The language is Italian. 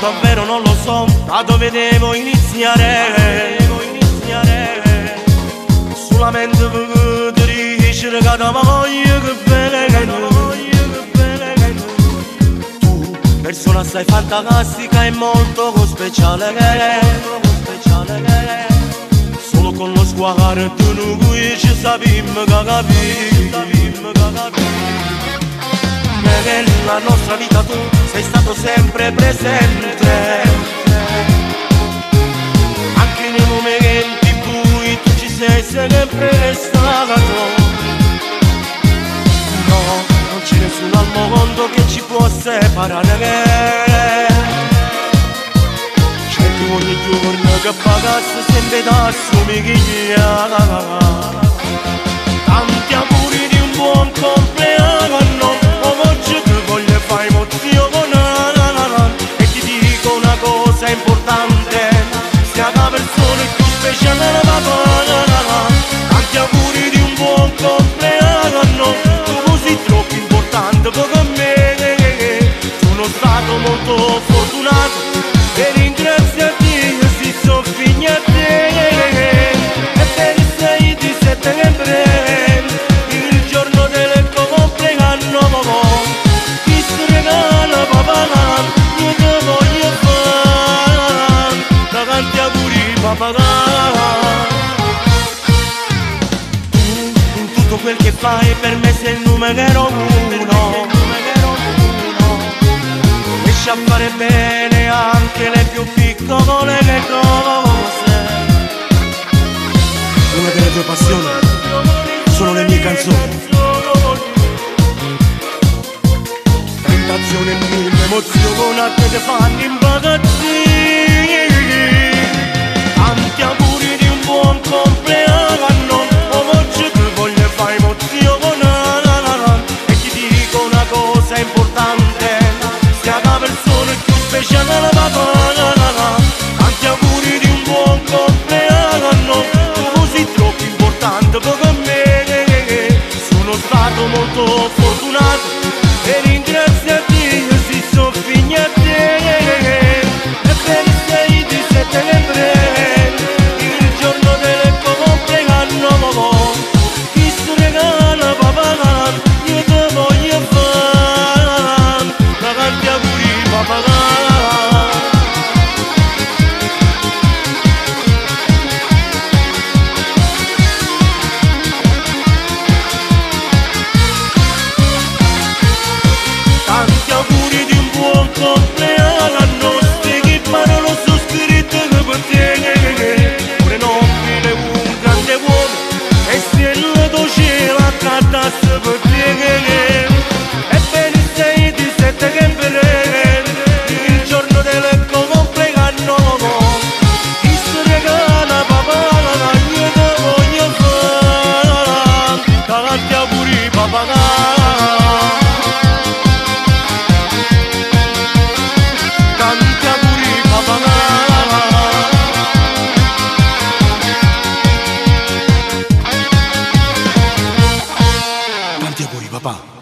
davvero non lo so da dove devo iniziare. Solamente per dire che da voglio che bene. Tu, persona assai fantastica e molto speciale. Solo con lo sguardo noi ci sappiamo capire. Nella nostra vita tu sei stato sempre presente, anche nei momenti bui tu ci sei sempre stato. No, non c'è nessuno al mondo che ci può separare. Cerchi ogni giorno che pagasse sempre da assomiglia. Tanti auguri di un buon compleanno. Oggi ti voglio fare emozione e ti dico una cosa importante: sia la persona più speciale papà. Tanti auguri di un buon compleanno, tu sei troppo importante per me. Sono stato molto fortunato e ringrazio a Dio se sono figlia a te. E per il 6 di settembre, il giorno del compleanno, io te voglio fare tanti auguri papà. In tutto quel che fai per me sei il numero uno. Riesci a fare bene anche le più piccole cose. Una delle tue passioni sono le mie canzoni. Tentazione e mille emozioni che ti fanno impazzire. Tanti auguri di un buon compleanno. Oggi ti voglio fare emozione e ti dico una cosa importante: sia la persona più speciale papà. Tanti auguri di un buon compleanno, tu sei troppo importante per me. Sono stato molto fortunato e ringrazio a Dio se sono figlia a te. E per il 6 di settembre, il giorno del compleanno, chi si regala papà, io te voglio fare tanti auguri papà. Compleanno, se che parole sono scritte per te. Pure nobile, un grande uomo e se lo cielo accattasse per te. E per il 6 di settembre, il giorno del compleanno, chi si regala papà, io te voglio fare tanti auguri papà. Tanti auguri papà.